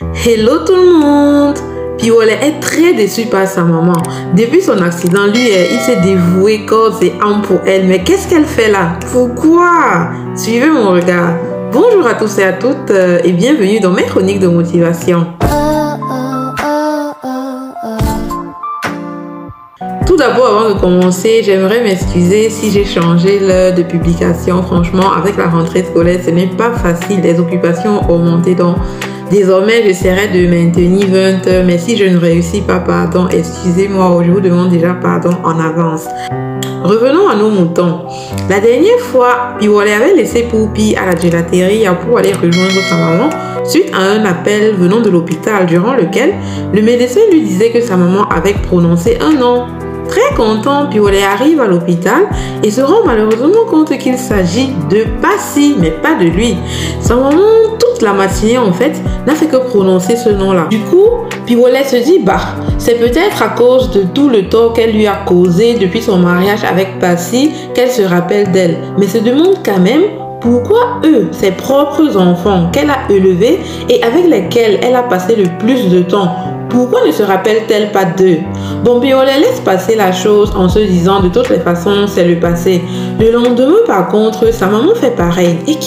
Hello tout le monde! Piwolet est très déçu par sa maman. Depuis son accident, lui, il s'est dévoué corps et âme pour elle. Mais qu'est-ce qu'elle fait là? Pourquoi? Suivez mon regard. Bonjour à tous et à toutes et bienvenue dans mes chroniques de motivation. Tout d'abord, avant de commencer, j'aimerais m'excuser si j'ai changé l'heure de publication. Franchement, avec la rentrée scolaire, ce n'est pas facile. Les occupations ont augmenté, donc désormais, j'essaierai de maintenir 20 heures. Mais si je ne réussis pas, pardon, excusez-moi, je vous demande déjà pardon en avance. Revenons à nos moutons. La dernière fois, Piwolet avait laissé Poupi à la gélaterie pour aller rejoindre sa maman suite à un appel venant de l'hôpital durant lequel le médecin lui disait que sa maman avait prononcé un nom. Très content, Piwolet arrive à l'hôpital et se rend malheureusement compte qu'il s'agit de Passy, mais pas de lui. Sa maman, toute la matinée en fait, n'a fait que prononcer ce nom-là. Du coup, Piwolet se dit, c'est peut-être à cause de tout le tort qu'elle lui a causé depuis son mariage avec Passy qu'elle se rappelle d'elle. Mais se demande quand même pourquoi eux, ses propres enfants qu'elle a élevés et avec lesquels elle a passé le plus de temps, pourquoi ne se rappelle-t-elle pas d'eux? Bon, Piwolet laisse passer la chose en se disant de toutes les façons, c'est le passé. Le lendemain, par contre, sa maman fait pareil. Et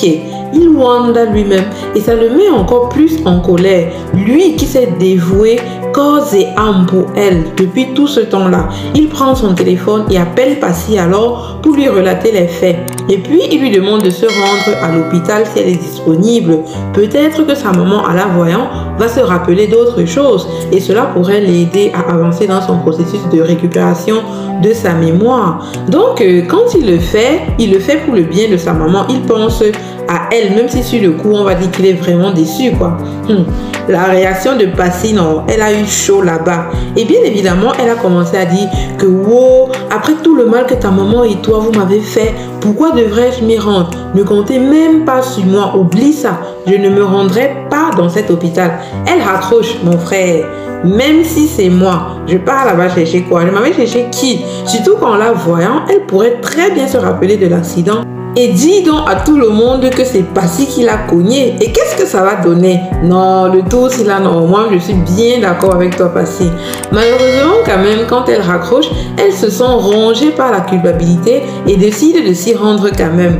il wanda lui-même et ça le met encore plus en colère. Lui qui s'est dévoué corps et âme pour elle depuis tout ce temps-là. Il prend son téléphone et appelle Passy alors pour lui relater les faits. Et puis, il lui demande de se rendre à l'hôpital si elle est disponible. Peut-être que sa maman, en la voyant, va se rappeler d'autres choses. Et cela pourrait l'aider à avancer dans son processus de récupération de sa mémoire. Donc, quand il le fait pour le bien de sa maman. Il pense à elle, même si sur le coup, on va dire qu'il est vraiment déçu, quoi. La réaction de Passy, non, elle a eu chaud là-bas. Et bien évidemment, elle a commencé à dire que, wow, après tout le mal que ta maman et toi, vous m'avez fait, pourquoi devrais-je m'y rendre? Ne comptez même pas sur moi, oublie ça. Je ne me rendrai pas dans cet hôpital. Elle raccroche, mon frère. Même si c'est moi, je pars là-bas chercher quoi? Je m'avais cherché qui? Surtout qu'en la voyant, elle pourrait très bien se rappeler de l'accident. Et dis donc à tout le monde que c'est Passy qui l'a cogné. Et qu'est-ce que ça va donner? Non, le tout, c'est là, non. Moi, je suis bien d'accord avec toi, Passy. Malheureusement, quand même, quand elle raccroche, elle se sent rongée par la culpabilité et décide de s'y rendre quand même.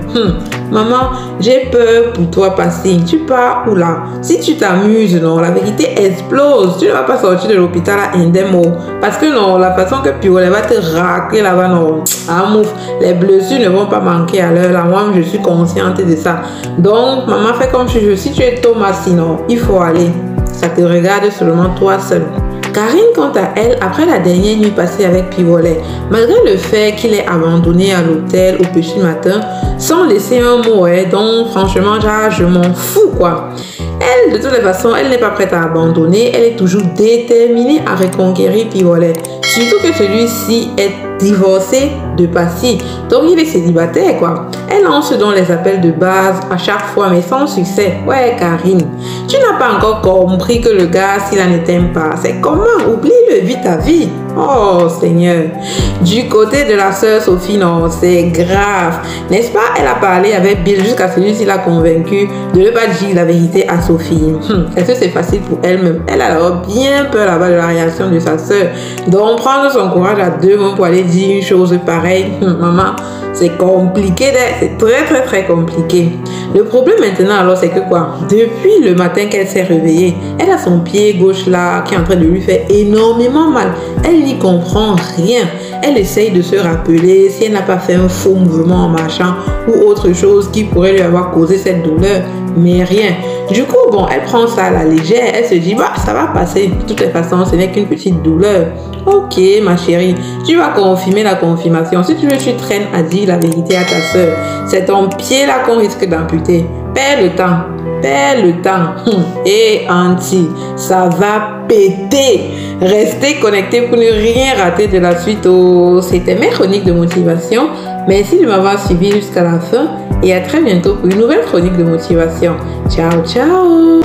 Maman, j'ai peur pour toi, Passy. Tu pars où là? Si tu t'amuses, non, la vérité explose. Tu ne vas pas sortir de l'hôpital à indemne. Parce que non, la façon que Piwolet va te racler là-bas, non. Ah, mouf, les blessures ne vont pas manquer à l'heure. Là, moi, je suis consciente de ça. Donc, maman, fais comme si tu es Thomas, sinon, il faut aller. Ça te regarde seulement toi seul. Karine, quant à elle, après la dernière nuit passée avec Piwolet, malgré le fait qu'il ait abandonné à l'hôtel au petit matin, sans laisser un mot, donc franchement, je m'en fous, quoi. Elle, de toutes les façons, elle n'est pas prête à abandonner, elle est toujours déterminée à reconquérir Piwolet. Surtout que celui-ci est divorcé de Passy, donc il est célibataire, quoi. Elle lance donc les appels de base à chaque fois, mais sans succès. Ouais, Karine, tu n'as pas encore compris que le gars, s'il ne t'aime pas, c'est comment? Oublie-le, vis ta vie. Oh, Seigneur. Du côté de la sœur Sophie, non, c'est grave. N'est-ce pas? Elle a parlé avec Bill jusqu'à celui-ci l'a convaincu de ne pas dire la vérité à Sophie. Est-ce que c'est facile pour elle-même? Elle a alors bien peur là-bas de la réaction de sa sœur. Donc, prendre son courage à deux mains pour aller dire une chose pareille, maman, c'est compliqué, c'est très compliqué. Le problème maintenant alors, c'est que quoi? Depuis le matin qu'elle s'est réveillée, elle a son pied gauche là qui est en train de lui faire énormément mal. Elle n'y comprend rien. Elle essaye de se rappeler si elle n'a pas fait un faux mouvement en marchant ou autre chose qui pourrait lui avoir causé cette douleur, mais rien. Du coup, bon, elle prend ça à la légère, elle se dit, ça va passer. De toutes les façons, ce n'est qu'une petite douleur. Ok, ma chérie, tu vas confirmer la confirmation. Si tu veux, tu traînes à dire la vérité à ta soeur. C'est ton pied là qu'on risque d'amputer. Perds le temps. Et anti, ça va péter. Restez connectés pour ne rien rater de la suite. C'était mes chroniques de motivation. Merci de m'avoir suivi jusqu'à la fin et à très bientôt pour une nouvelle chronique de motivation. Ciao, ciao!